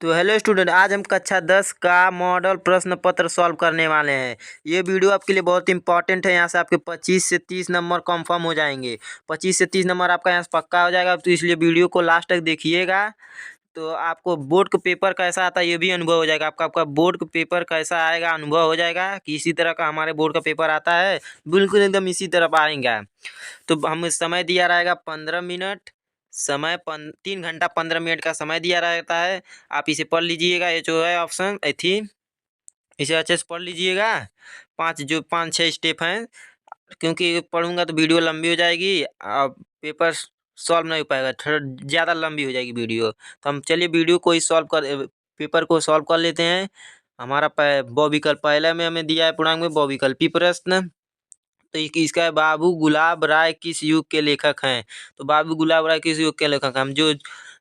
तो hello student, आज हम कक्षा 10 का मॉडल प्रश्न पत्र सॉल्व करने वाले हैं। ये वीडियो आपके लिए बहुत इंपॉर्टेंट है। यहाँ से आपके 25 से 30 नंबर कंफर्म हो जाएंगे। 25 से 30 नंबर आपका यहाँ से पक्का हो जाएगा, तो इसलिए वीडियो को लास्ट तक देखिएगा। तो आपको बोर्ड का पेपर कैसा आता है ये भी अनुभव हो जाएगा। आपका बोर्ड का पेपर कैसा आएगा अनुभव हो जाएगा कि इसी तरह का हमारे बोर्ड का पेपर आता है, बिल्कुल एकदम इसी तरह आएगा। तो हमें समय दिया रहेगा 15 मिनट। समय 3 घंटा 15 मिनट का समय दिया रहता है। आप इसे पढ़ लीजिएगा। ये जो है ऑप्शन थी, इसे अच्छे से पढ़ लीजिएगा। 5-6 स्टेप हैं, क्योंकि पढ़ूंगा तो वीडियो लंबी हो जाएगी। अब पेपर सॉल्व नहीं हो पाएगा, थोड़ा ज़्यादा लंबी हो जाएगी वीडियो। तो हम चलिए वीडियो को ही पेपर को सॉल्व कर लेते हैं। हमारा बहुविकल्प पहले में हमें दिया है पूर्णांक में बहुविकल्पी प्रश्न। तो इसका है, बाबू गुलाब राय किस युग के लेखक हैं। तो बाबू गुलाब राय किस युग के लेखक हैं, हम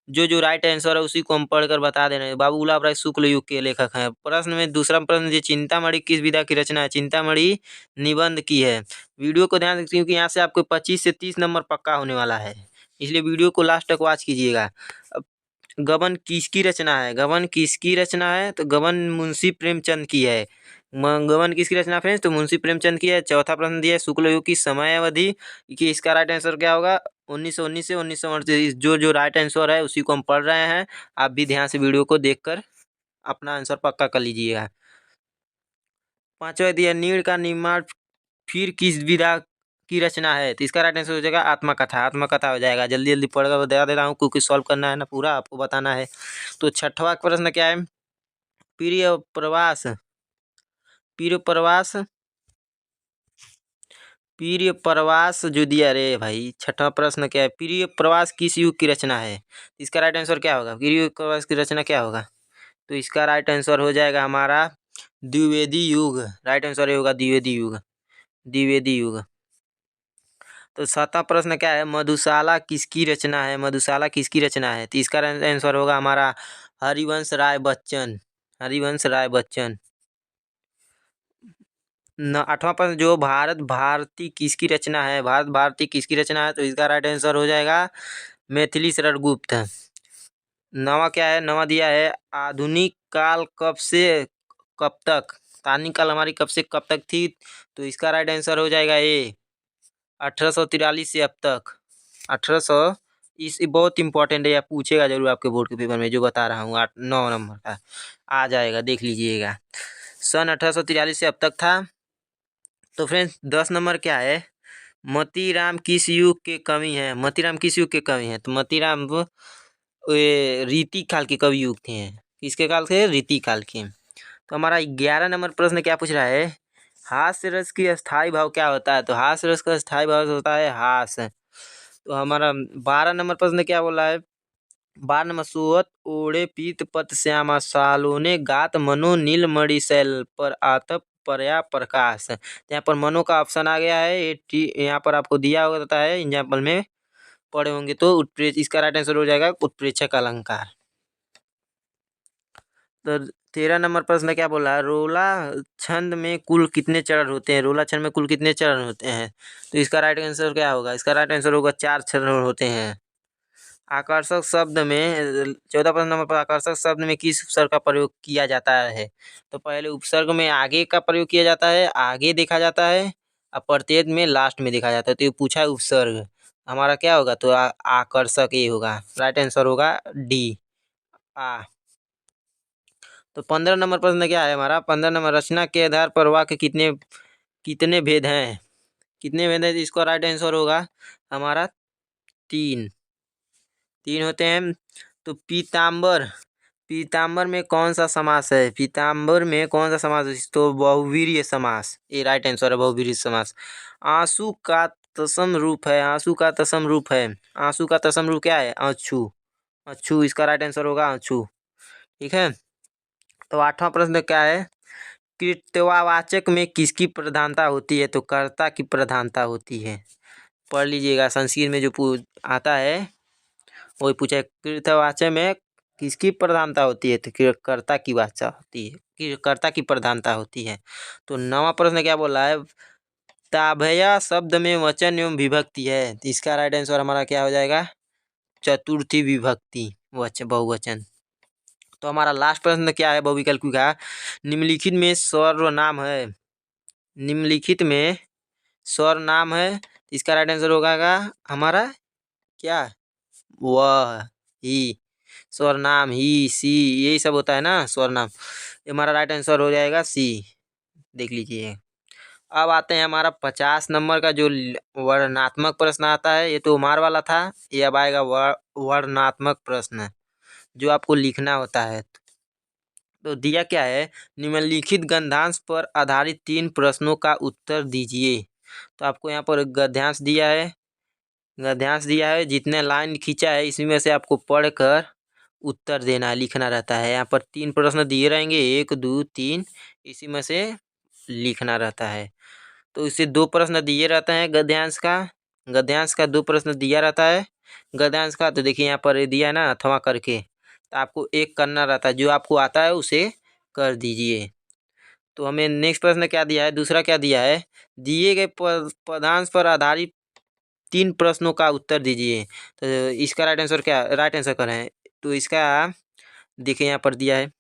जो राइट आंसर है उसी को हम पढ़कर बता दे रहे हैं। बाबू गुलाब राय शुक्ल युग के लेखक हैं। प्रश्न में दूसरा प्रश्न, जो चिंतामणि किस विधा की रचना है। चिंतामणि निबंध की है। वीडियो को ध्यान रखिए, क्योंकि यहाँ से आपको 25 से 30 नंबर पक्का होने वाला है, इसलिए वीडियो को लास्ट तक वॉच कीजिएगा। अब गबन किसकी रचना है। गबन किसकी रचना है, तो गबन मुंशी प्रेमचंद की है। गबन किसकी रचना फ्रेंड्स, तो मुंशी प्रेमचंद की है। चौथा प्रश्न दिया है, शुक्ल युग की समय अवधि कि इसका राइट आंसर क्या होगा, 1919 से 1938। जो राइट आंसर है उसी को हम पढ़ रहे हैं। आप भी ध्यान से वीडियो को देखकर अपना आंसर पक्का कर लीजिएगा। पांचवा दिया, नीड़ का निर्माण फिर किस विधा की रचना है। तो इसका राइट आंसर हो जाएगा आत्मकथा। आत्मकथा हो जाएगा। जल्दी जल्दी पढ़कर बता दे रहा हूँ, क्योंकि सॉल्व करना है ना, पूरा आपको बताना है। तो छठवां प्रश्न क्या है, प्रिय प्रवास प्रिय प्रवास प्रिय प्रवास जो दिया रे भाई, छठवां प्रश्न क्या है, प्रिय प्रवास किस युग की रचना है। इसका राइट आंसर क्या होगा, प्रिय प्रवास की रचना क्या होगा। तो इसका राइट आंसर हो जाएगा हमारा द्विवेदी युग। राइट आंसर ये होगा द्विवेदी युग। द्विवेदी युग। तो सातवां प्रश्न क्या है, मधुशाला किसकी रचना है। मधुशाला किसकी रचना है, तो इसका आंसर होगा हमारा हरिवंश राय बच्चन। हरिवंश राय बच्चन। आठवां प्रश्न, जो भारत भारती किसकी रचना है। भारत भारती किसकी रचना है, तो इसका राइट आंसर हो जाएगा मैथिली शरण गुप्त। नवा क्या है, नवा दिया है, आधुनिक काल कब से कब तक। आधुनिक काल हमारी कब से कब तक थी, तो इसका राइट आंसर हो जाएगा ए 1843 से अब तक। 1800, इस बहुत इंपॉर्टेंट है, या पूछेगा जरूर आपके बोर्ड के पेपर में, जो बता रहा हूँ 8-9 नंबर का आ जाएगा, देख लीजिएगा। सन 1843 से अब तक था। तो फ्रेंड्स 10 नंबर क्या है, मोतीराम किस युग के कवि हैं। मोतीराम किस युग के कवि हैं, तो मोतीराम रीति काल के कवि युग थे। किसके काल थे, रीति काल के। तो हमारा 11 नंबर प्रश्न क्या पूछ रहा है, हास्य रस की अस्थाई भाव क्या होता है। तो हास्य रस का अस्थाई भाव होता है हास। तो हमारा 12 नंबर प्रश्न क्या बोला है, 12 नंबर, सोअत ओढ़े पीत पत श्यामा सालोने गात मनो नील मणि शैल पर आतप परया प्रकाश। यहाँ पर मनो का ऑप्शन आ गया है। यहाँ पर आपको दिया होता है, एग्जाम्पल में पढ़े होंगे तो इसका राइट आंसर हो जाएगा उत्प्रेक्षक अलंकार। तो 13 नंबर प्रश्न क्या बोला है, रोला छंद में कुल कितने चरण होते हैं। रोला छंद में कुल कितने चरण होते हैं, तो इसका राइट आंसर क्या होगा, इसका राइट आंसर होगा 4 चरण होते हैं। आकर्षक शब्द में 14 नंबर पर, आकर्षक शब्द में किस उपसर्ग का प्रयोग किया जाता है। तो पहले उपसर्ग में आगे का प्रयोग किया जाता है, आगे देखा जाता है, और प्रत्येक में लास्ट में देखा जाता है। तो ये पूछा है उपसर्ग, हमारा क्या होगा, तो आकर्षक ये होगा। राइट आंसर होगा डी आ। तो 15 नंबर प्रश्न क्या है हमारा, 15 नंबर, रचना के आधार पर वाक्य कितने कितने भेद हैं। कितने भेद हैं, इसका राइट आंसर होगा हमारा 3 होते हैं। तो पीताम्बर, पीताम्बर में कौन सा समास है। पीताम्बर में कौन सा समास है, तो बहुवीर्य समास, ये राइट आंसर है बहुवीर्य समास। आंसू का तसम रूप है। आंसू का तसम रूप है। आंसू का तसम रूप क्या है, अछू। अछू, इसका राइट आंसर होगा अछू। ठीक है। तो 8वां प्रश्न क्या है, कृत्यवाचक में किसकी प्रधानता होती है। तो कर्ता की प्रधानता होती है। पढ़ लीजिएगा, संस्कृत में जो आता है वही पूछा है, कृत्यवाचक में किसकी प्रधानता होती है, तो कर्ता की वाचा होती है, कि कर्ता की प्रधानता होती है। तो 9वां प्रश्न क्या बोला है, ताभया शब्द में वचन एवं विभक्ति है। तो इसका राइट आंसर हमारा क्या हो जाएगा, चतुर्थी विभक्ति बहुवचन। तो हमारा लास्ट प्रश्न क्या है बहुविकल्पी का, निम्नलिखित में सर्वनाम है, निम्नलिखित में सर्वनाम है, इसका राइट आंसर होगा हमारा क्या, वह, ही, सर्वनाम, ही, सी, यही सब होता है ना सर्वनाम। हमारा राइट आंसर हो जाएगा सी, देख लीजिए। अब आते हैं हमारा 50 नंबर का जो वर्णनात्मक प्रश्न आता है, ये तो उमार वाला था, ये अब आएगा वर्णनात्मक प्रश्न जो आपको लिखना होता है। तो दिया क्या है, निम्नलिखित गद्यांश पर आधारित 3 प्रश्नों का उत्तर दीजिए। तो आपको यहाँ पर गद्यांश दिया है, गद्यांश दिया है, जितने लाइन खींचा है इसी में से आपको पढ़कर उत्तर देना है, लिखना रहता है। यहाँ पर 3 प्रश्न दिए रहेंगे, 1 2 3, इसी में से लिखना रहता है। तो इससे 2 प्रश्न दिए रहते हैं गद्यांश का, गद्यांश का 2 प्रश्न दिया रहता है गद्यांश का। तो देखिए यहाँ पर दिया है ना अथवा करके, तो आपको एक करना रहता है, जो आपको आता है उसे कर दीजिए। तो हमें नेक्स्ट प्रश्न क्या दिया है, दूसरा क्या दिया है, दिए गए पदांश पर आधारित 3 प्रश्नों का उत्तर दीजिए। तो इसका राइट आंसर क्या, राइट आंसर करें तो इसका देखिए यहाँ पर दिया है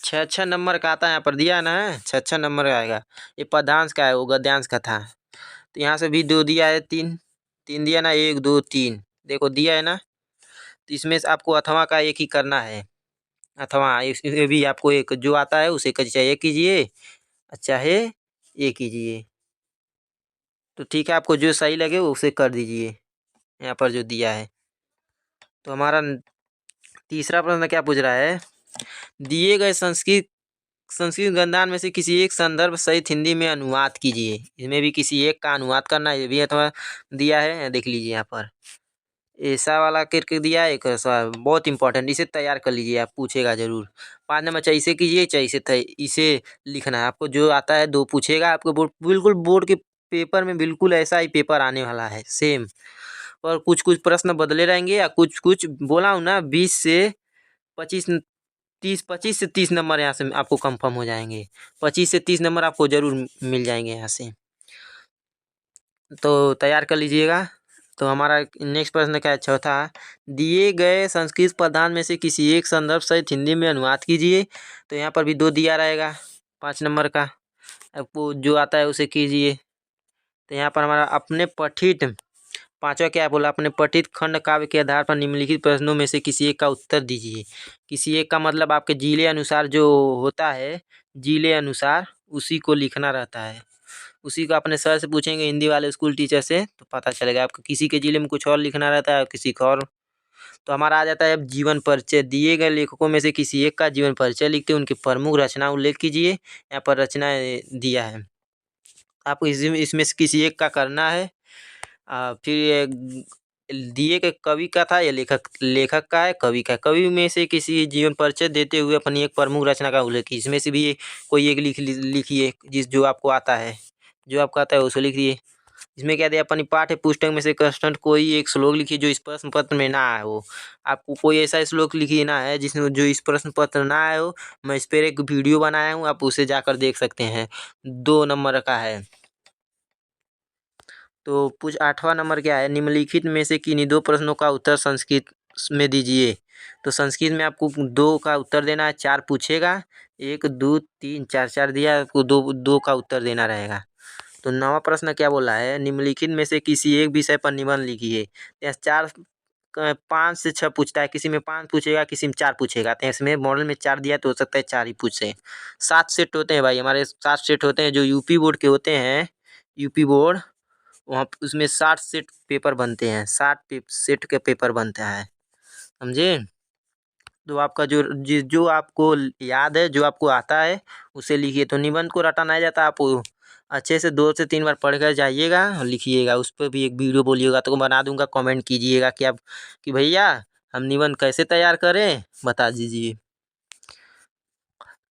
6 नंबर का आता है, यहाँ पर दिया है ना 6 नंबर का आएगा। ये पदांश का है, वो गद्यांश का था। तो यहाँ से भी 2 दिया है, 3 3 दिया ना, 1 2 3 देखो दिया है ना। तो इसमें से आपको अथवा का एक ही करना है, अथवा इसमें भी आपको एक जो आता है उसे चाहे एक कीजिए चाहे एक कीजिए। तो ठीक है, आपको जो सही लगे उसे कर दीजिए यहाँ पर जो दिया है। तो हमारा तीसरा प्रश्न क्या पूछ रहा है, दिए गए संस्कृत संस्कृत गद्यांश में से किसी एक संदर्भ सहित हिंदी में अनुवाद कीजिए। इसमें भी किसी एक का अनुवाद करना है, ये भी अथवा दिया है, देख लीजिए यहाँ पर ऐसा वाला करके दिया है एक सवाल बहुत इंपॉर्टेंट, इसे तैयार कर लीजिए, आप पूछेगा जरूर। 5 नंबर चाहे इसे कीजिए चाहे इसे लिखना है, आपको जो आता है 2 पूछेगा आपको बिल्कुल बोर्ड के पेपर में बिल्कुल ऐसा ही पेपर आने वाला है सेम। और कुछ कुछ प्रश्न बदले रहेंगे या कुछ कुछ बोला हूँ ना 20 से 25 25 से 30 नंबर यहाँ से आपको कंफर्म हो जाएंगे, 25 से 30 नंबर आपको जरूर मिल जाएंगे यहाँ से। तो तैयार कर लीजिएगा। तो हमारा नेक्स्ट प्रश्न क्या है, चौथा, दिए गए संस्कृत पदान में से किसी एक संदर्भ सहित हिंदी में अनुवाद कीजिए। तो यहाँ पर भी 2 दिया रहेगा 5 नंबर का, आपको जो आता है उसे कीजिए। तो यहाँ पर हमारा अपने पठित, पांचवा क्या बोला, अपने पठित खंड काव्य के आधार पर निम्नलिखित प्रश्नों में से किसी एक का उत्तर दीजिए। किसी एक का मतलब आपके जिले अनुसार जो होता है, जिले अनुसार उसी को लिखना रहता है। उसी को अपने सर से पूछेंगे, हिंदी वाले स्कूल टीचर से, तो पता चलेगा आपको। किसी के जिले में कुछ और लिखना रहता है, किसी का और। तो हमारा आ जाता है अब जीवन परिचय। दिए गए लेखकों में से किसी एक का जीवन परिचय लिखते उनकी प्रमुख रचना उल्लेख कीजिए। यहाँ पर रचनाएं दिया है, आपको इसमें से किसी एक का करना है। फिर ये दिए गए कवि का था या लेखक, लेखक का है, कवि का। कवि में से किसी जीवन परिचय देते हुए अपनी एक प्रमुख रचना का उल्लेख कीजिए। इसमें से भी कोई एक लिखिए, जो आपको आता है, जो आपको आता है उसे लिखिए। इसमें क्या दिया, अपनी पाठ्य पुस्तक में से कंस्टेंट कोई एक श्लोक लिखिए जो इस प्रश्न पत्र में ना आया हो। आपको कोई ऐसा श्लोक लिखिए ना है जिसमें जो इस प्रश्न पत्र ना आया हो। मैं इस पर एक वीडियो बनाया हूँ, आप उसे जाकर देख सकते हैं, 2 नंबर का है। तो कुछ 8वां नंबर क्या है, निम्नलिखित में से किन्हीं 2 प्रश्नों का उत्तर संस्कृत में दीजिए। तो संस्कृत में आपको 2 का उत्तर देना है, 4 पूछेगा, 1 2 3 4 4 दिया, आपको 2 का उत्तर देना रहेगा। तो 9वां प्रश्न क्या बोला है, निम्नलिखित में से किसी एक विषय पर निबंध लिखिए। यहाँ 5 से 6 पूछता है, किसी में 5 पूछेगा, किसी में 4 पूछेगा। तो इसमें मॉडल में 4 दिया तो हो सकता है 4 ही पूछे। 7 सेट होते हैं भाई, हमारे 7 सेट होते हैं जो यूपी बोर्ड के होते हैं, यूपी बोर्ड, वहाँ उसमें 60 सेट पेपर बनते हैं, 60 सेट के पेपर बनता है, समझे। तो आपका जो आपको याद है, जो आपको आता है उसे लिखिए। तो निबंध को रटा नहीं जाता, आप अच्छे से 2 से 3 बार पढ़ कर जाइएगा और लिखिएगा। उस पर भी एक वीडियो बोलिएगा तो बना दूंगा, कमेंट कीजिएगा कि आप कि भैया हम निबंध कैसे तैयार करें, बता दीजिए।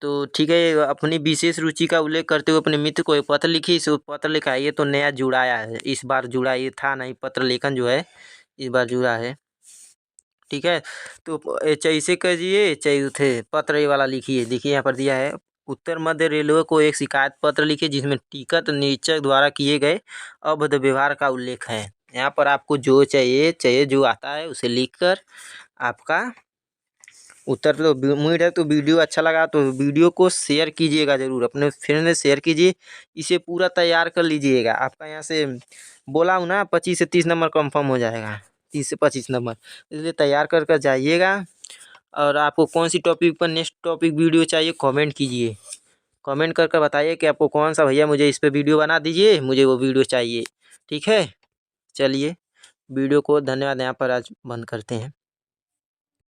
तो ठीक है, अपनी विशेष रुचि का उल्लेख करते हुए अपने मित्र को एक पत्र लिखिए। इस पत्र लिखा है, ये तो नया जुड़ाया है, इस बार जुड़ा, ये था नहीं, पत्र लेखन जो है इस बार जुड़ा है, ठीक है। तो चाहे इसे करिए चाहे उठे पत्र ये वाला लिखिए। देखिए यहाँ पर दिया है, उत्तर मध्य रेलवे को एक शिकायत पत्र लिखिए जिसमें टिकट निरीक्षक द्वारा किए गए अभद्र व्यवहार का उल्लेख है। यहाँ पर आपको जो चाहिए जो आता है उसे लिखकर आपका उत्तर तो उम्मीद है। तो वीडियो अच्छा लगा तो वीडियो को शेयर कीजिएगा ज़रूर, अपने फ्रेंड में शेयर कीजिए। इसे पूरा तैयार कर लीजिएगा। आपका यहाँ से बोला हूँ ना 25 से 30 नंबर कंफर्म हो जाएगा, 30 से 25 नंबर, इसलिए तैयार कर कर जाइएगा। और आपको कौन सी टॉपिक पर नेक्स्ट टॉपिक वीडियो चाहिए कमेंट कीजिए, कमेंट कर कर बताइए कि आपको कौन सा, भैया मुझे इस पे वीडियो बना दीजिए, मुझे वो वीडियो चाहिए। ठीक है, चलिए वीडियो को धन्यवाद, यहाँ पर आज बंद करते हैं।